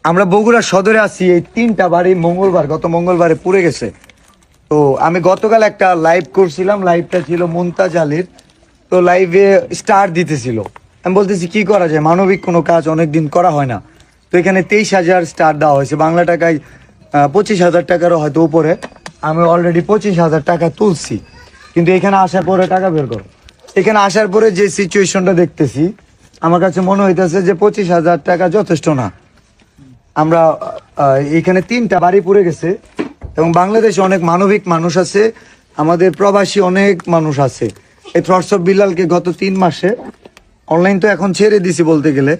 আমরা বগুড়া সদরে আছি। এই 3টা বাড়ি গত মঙ্গলবারে পুড়ে গেছে। তো আমি গতকাল একটা লাইভ করছিলাম, লাইভটা ছিল মুমতাজ আলীর। তো লাইভে স্টার দিতেছিল, আমি বলতেছি কি করা যায়, মানবিক কোনো কাজ অনেকদিন করা হয় না। তো এখানে 23,000 স্টার দেওয়া হয়েছে, বাংলা টাকায় 25,000 টাকারও হয়তো উপরে। আমি অলরেডি 25,000 টাকা তুলছি, কিন্তু এখানে আসার পরে টাকা বের করো। এখানে আসার পরে যে সিচুয়েশনটা দেখতেছি, আমার কাছে মনে হইতেছে যে 25,000 টাকা যথেষ্ট না। আমরা এখানে 3টা বাড়ি পুড়ে গেছে এবং বাংলাদেশে অনেক মানবিক মানুষ আছে, আমাদের প্রবাসী অনেক মানুষ আছে। এই থ্রটস অফ বিলালকে গত 3 মাসে অনলাইন তো এখন ছেড়ে দিছি বলতে গেলে,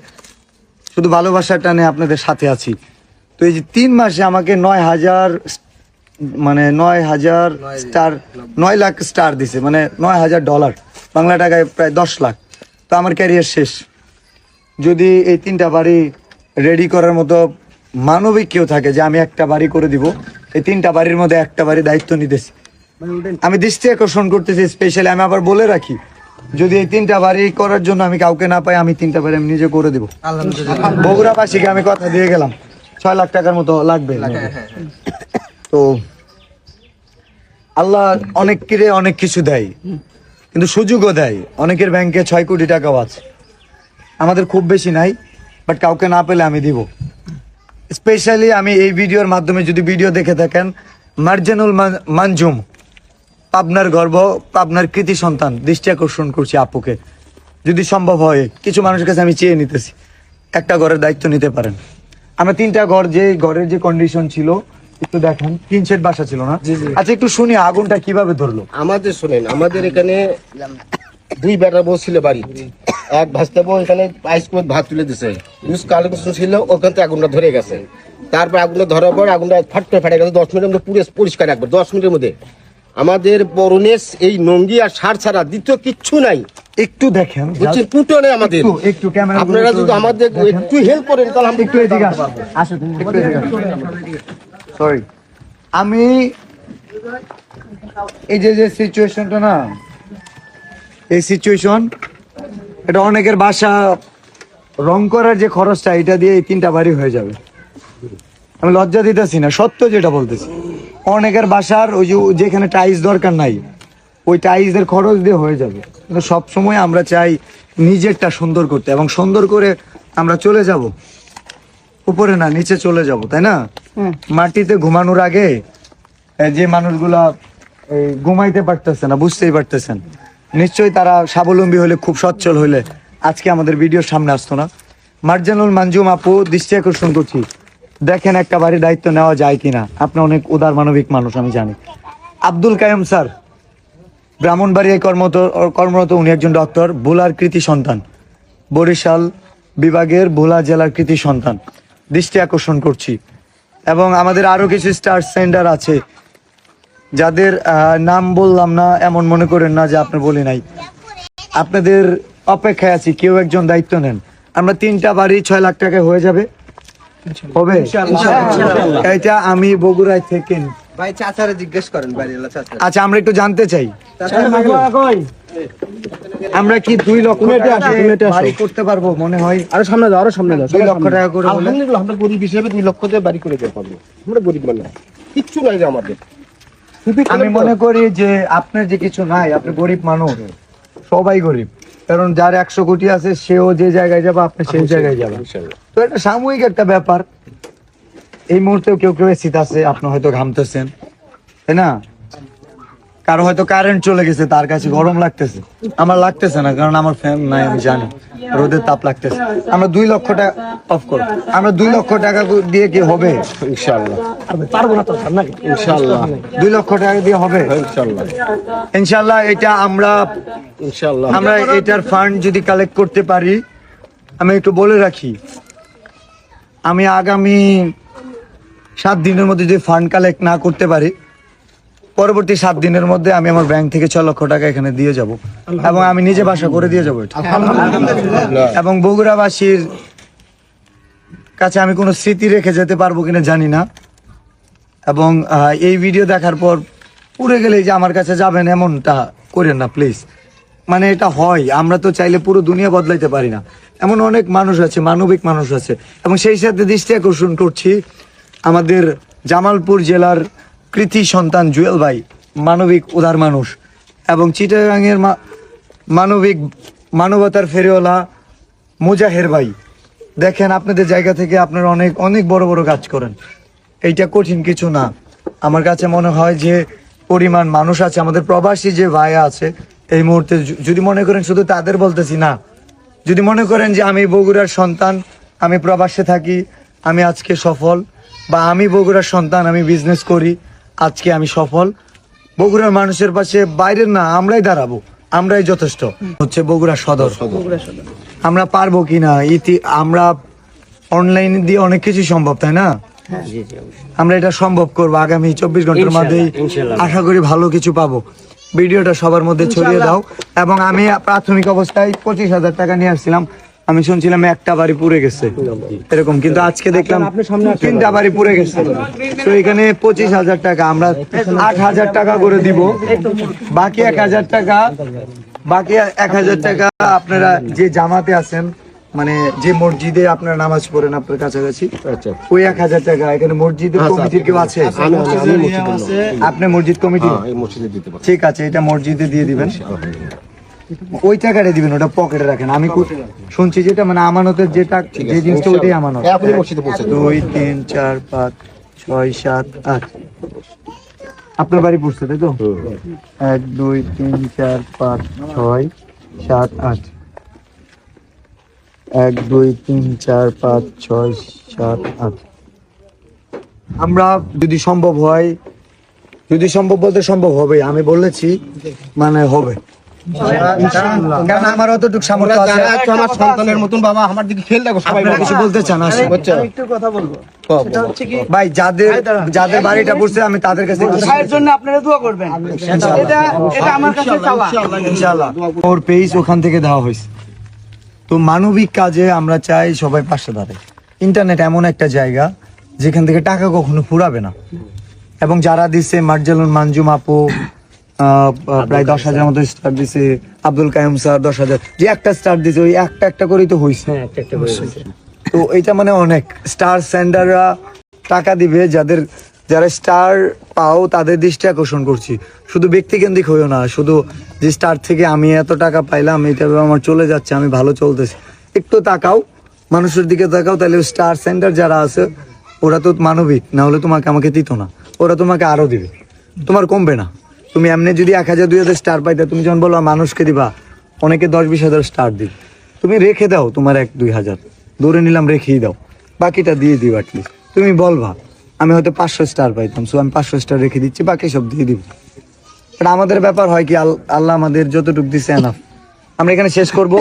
শুধু ভালোবাসার টানে আপনাদের সাথে আছি। তো এই যে 3 মাসে আমাকে 9,000 স্টার, 9 লাখ স্টার দিছে, মানে $9,000, বাংলা টাকায় প্রায় 10 লাখ। তো আমার ক্যারিয়ার শেষ। যদি এই 3টা বাড়ি রেডি করার মতো মানবিক কেউ থাকে যে আমি একটা বাড়ি করে দিব, এই 3টা বাড়ির মধ্যে একটা বাড়ি দায়িত্ব নিতেছি। আমি দৃষ্টি আকর্ষণ করতেছি স্পেশালি। আমি আবার বলে রাখি, যদি এই 3টা বাড়ি করার জন্য আমি কাউকে না পাই, আমি 3টা বাড়ি আমি নিজে করে দিব। বগুড়াবাসীকে আমি কথা দিয়ে গেলাম, 6 লাখ টাকার মতো লাগবে। তো আল্লাহ অনেককে অনেক কিছু দেয়, কিন্তু সুযোগও দেয়। অনেকের ব্যাংকে 6 কোটি টাকাও আছে, আমাদের খুব বেশি নাই, বাট কাউকে না পেলে আমি দিব। স্পেশালি আমি এই ভিডিওর মাধ্যমে, যদি ভিডিও দেখে থাকেন, মার্জানুল মানজুম, পাবনার গর্ব, পাবনার কৃতি সন্তান, দৃষ্টি আকর্ষণ করছি আপুকে। যদি সম্ভব হয়, কিছু মানুষের কাছে আমি চেয়ে নিতেছি, একটা ঘরের দায়িত্ব নিতে পারেন। আমরা 3টা ঘর, যে ঘরের যে কন্ডিশন ছিল একটু দেখেন, 3 সেট বাসা ছিল না। আচ্ছা একটু শুনি আগুনটা কিভাবে ধরলো। আমাদের শুনেন, আমাদের এখানে 2 বেটা বউ ছিল বাড়ি, এক ভাজতে বউ এখানে আইস করে ভাত তুলে দিছে, কালেকশন ছিল, ওখান থেকে আগুনটা ধরে গেছে। তারপর আগুনটা ধরার পর আগুনটা ফাটতে ফাটে গেছে। 10 মিনিটের মধ্যে পুরো পরিষ্কার, একবার 10 মিনিটের মধ্যে। আমাদের পরনেস এই নঙ্গি আর সার ছাড়া দ্বিতীয় কিচ্ছু নাই। একটু দেখেন, বুঝছেন, পুটো নেই আমাদের। একটু ক্যামেরা, আপনারা যদি আমাদের একটু হেল্প করেন তাহলে আমরা একটু এদিকে আসো। সরি, আমি এই যে সিচুয়েশনটা না, এই সিচুয়েশন, এটা অনেকের বাসা রং করার যে খরচটা, এটা দিয়ে এই 3টা বাড়ি হয়ে যাবে। আমি লজ্জা দিতেছি না, সত্য যেটা বলতেছি। অনেকের বাসার ওই যে যেখানে টাইলস দরকার নাই, ওই টাইলসের খরচ দিয়ে হয়ে যাবে। কিন্তু সবসময় আমরা চাই নিজেরটা সুন্দর করতে, এবং সুন্দর করে আমরা চলে যাব উপরে, না নিচে চলে যাব, তাই না? মাটিতে ঘুমানোর আগে যে মানুষগুলা ঘুমাইতে পারতেছে না, বুঝতেই পারতেছেন, নিশ্চয়ই তারা স্বাবলম্বী হলে, খুব সচ্ছল হলে আজকে আমাদের ভিডিওর সামনে আসতো না। মার্জানুল মানজুম আপু, দৃষ্টি আকর্ষণ করছি, দেখেন একটা বাড়ির দায়িত্ব নেওয়া যায় কিনা। আপনি অনেক উদার মানবিক মানুষ, আমি জানি। আব্দুল কাইম স্যার, ব্রাহ্মণবাড়িয়ায় কর্মরত, উনি একজন ডক্টর, ভোলার কৃতি সন্তান, বরিশাল বিভাগের ভোলা জেলার কৃতি সন্তান, দৃষ্টি আকর্ষণ করছি। এবং আমাদের আরো কিছু স্টার সেন্টার আছে, যাদের নাম বললাম না, এমন মনে করেন না যে আপনি বলি নাই। আপনাদের অপেক্ষায় আছি, কেউ একজন দায়িত্ব নেন। আমরা 3টা বাড়ি 6 লাখ টাকায় হয়ে যাবে, হবে এটা আমি বগুড়ায় থেকে। ভাই চাচারে জিজ্ঞেস করেন, বাড়িওয়ালা চাচা। আচ্ছা, আমরা একটু জানতে চাই, আমরা কি 2 লক্ষ বাড়ি করতে পারবো? মনে হয় আরো সামনে যাও, আরো সামনে যাও। 2 লক্ষ টাকা করে হলে আলহামদুলিল্লাহ, আমরা গরিব হিসেবে 2 লক্ষ দিয়ে বাড়ি করে দিতে পারবো। আমরা গরিব মানুষ, কিচ্ছু নাই যে আমাদের। আমি মনে করি যে আপনার যে কিছু নাই, আপনি গরিব মানুষ, সবাই গরিব। কারণ যার 100 কোটি আছে, সেও যে জায়গায় যাবে, আপনি সেই জায়গায় যাবেন। তো এটা সাময়িক একটা ব্যাপার। এই মুহূর্তেও কেউ এসিতে আছে, আপনি হয়তো ঘামতেছেন, তাই না? কারো হয়তো কারেন্ট চলে গেছে, তার কাছে গরম লাগতেছে, আমার লাগতেছে না, কারণ আমার ফ্যান নাই, আমি জানি রোদের তাপ লাগতেছে। আমরা 2 লক্ষ টাকা অফ করো, আমরা 2 লক্ষ টাকা দিয়ে কি হবে? ইনশাআল্লাহ পারবো না তো, ইনশাআল্লাহ 2 লক্ষ টাকা দিয়ে হবে ইনশাআল্লাহ। ইনশাআল্লাহ। এটা আমরা এটার ফান্ড যদি কালেক্ট করতে পারি, আমি একটু বলে রাখি, আমি আগামী 7 দিনের মধ্যে যদি ফান্ড কালেক্ট না করতে পারি, পরবর্তী 7 দিনের মধ্যে আমি আমার ব্যাংক থেকে 6 লক্ষ টাকা এখানে দিয়ে যাব, এবং আমি নিজে বাসা করে দিয়ে যাবো এটা। এবং বগুড়াবাসীর কাছে আমি কোনো স্মৃতি রেখে যেতে পারবো কিনা জানি না। এবং এই ভিডিও দেখার পর পুড়ে গেলে যে আমার কাছে যাবেন, এমনটা করেন না প্লিজ। মানে এটা হয়, আমরা তো চাইলে পুরো দুনিয়া বদলাইতে পারি না, এমন অনেক মানুষ আছে, মানবিক মানুষ আছে। এবং সেই সাথে দৃষ্টি আকর্ষণ করছি আমাদের জামালপুর জেলার কৃতি সন্তান জুয়েল ভাই, মানবিক উদার মানুষ, এবং চিটাগাংয়ের মানবতার ফেরিওয়ালা মুজাহের ভাই। দেখেন আপনাদের জায়গা থেকে আপনারা অনেক অনেক বড় বড় কাজ করেন, এইটা কঠিন কিছু না। আমার কাছে মনে হয় যে পরিমাণ মানুষ আছে, আমাদের প্রবাসী যে ভাইয়া আছে এই মুহূর্তে, যদি মনে করেন শুধু তাদের বলতেছি না, যদি মনে করেন যে আমি বগুড়ার সন্তান, আমি প্রবাসে থাকি, আমি আজকে সফল, বা আমি বগুড়ার সন্তান, আমি বিজনেস করি, আজকে আমি সফল, বগুড়ার মানুষের পাশে বাইরের না, আমরাই দাঁড়াবো, আমরাই যথেষ্ট। হচ্ছে বগুড়া সদর, আমরা পারবো কিনা আমরা অনলাইন দিয়ে অনেক কিছু সম্ভব, তাই না? আমরা এটা সম্ভব করবো আগামী 24 ঘন্টার মধ্যেই, আশা করি ভালো কিছু পাবো। ভিডিওটা সবার মধ্যে ছড়িয়ে দাও। এবং আমি প্রাথমিক অবস্থায় 25,000 টাকা নিয়ে আসছিলাম, আমি শুনছিলাম একটা বাড়ি পুড়ে গেছে এরকম, কিন্তু আজকে দেখলাম 3টা বাড়ি পুড়ে গেছে। তো এখানে 25,000 টাকা, আমরা 8,000 টাকা করে দিব, বাকি 1,000 টাকা আপনারা যে জামাতে আছেন, মানে যে মসজিদে আপনারা নামাজ পড়েন আপনার কাছাকাছি, ওই 1,000 টাকা এখানে মসজিদের কমিটির কেউ আছে? আপনি মসজিদ কমিটি? ঠিক আছে, এটা মসজিদে দিয়ে দিবেন, ওই টাকাটা দিবেন, ওটা পকেটে রাখেন। আমি শুনছি যেটা মানে আমানতের যেটা, যে জিনিসটা ওইটাই আমানত। 2, 3, 4, 5, 6, 7, 8 আপনার বাড়ি পড়ছে তাই তো? 1, 2, 3, 4, 5, 6, 7, 8 1, 2, 3, 4, 5, 6, 7, 8 আমরা যদি সম্ভব হয়, যদি সম্ভব বলতে সম্ভব হবে, আমি বলেছি মানে হবে, কারণ আমার অতটুকু সামর্থ্য আছে। আমার সন্তানের মতন বাবা, আমার দিকে খেল দেখো সবাই। আপনারা কিছু বলতে চান? আসেন একটু কথা বলবো, সেটা হচ্ছে কি ভাই, যাদের বাড়িটা পড়ছে আমি তাদের কাছে ভাইয়ের জন্য আপনারা দোয়া করবেন, এটা আমার কাছে চাওয়া। ইনশাআল্লাহ ওর পেজ ওখান থেকে দেওয়া হয়েছে। তো মানবিক কাজে আমরা চাই সবাই পাশে দাঁড়ায়। ইন্টারনেট এমন একটা জায়গা যেখান থেকে টাকা কখনো ফুরাবে না। এবং যারা দিচ্ছে, মার্জালুন মানজুম আপু প্রায় 10,000 মতো স্টার দিছে, আব্দুল কাইম স্যার 10,000, যে একটা স্টার দিছে ওই একটা করেই তো হয়েছে। তো এটা মানে অনেক স্টার সেন্ডাররা টাকা দিবে, যারা স্টার পাও তাদের দৃষ্টি আকর্ষণ করছি। শুধু ব্যক্তিকেন্দ্রিক হইও না, শুধু যে স্টার থেকে আমি এত টাকা পাইলাম, এটা আমার চলে যাচ্ছে, আমি ভালো চলতেছি, একটু তাকাও, মানুষের দিকে তাকাও। তাহলে স্টার সেন্টার যারা আছে ওরা তো মানবিক, না হলে তোমাকে আমাকে দিত না, ওরা তোমাকে আরো দিবে, তোমার কমবে না। তুমি এমনি যদি 1,000 2,000 স্টার পাইতে, তুমি যখন বলো মানুষকে দিবা, অনেকে 10-20,000 স্টার দিই, তুমি রেখে দাও তোমার 1-2,000, ধরে নিলাম রেখেই দাও, বাকিটা দিয়ে দিও। অ্যাটলিস্ট তুমি বলবা আমি হয়তো 500 স্টার পাইতাম, সো আমি 500 স্টার রেখে দিচ্ছি, বাকি সব দিয়ে দিব। বাট আমাদের ব্যাপার হয় কি, আল্লাহ আমাদের যতটুকু দিচ্ছে এনাফ। আমরা এখানে শেষ করব।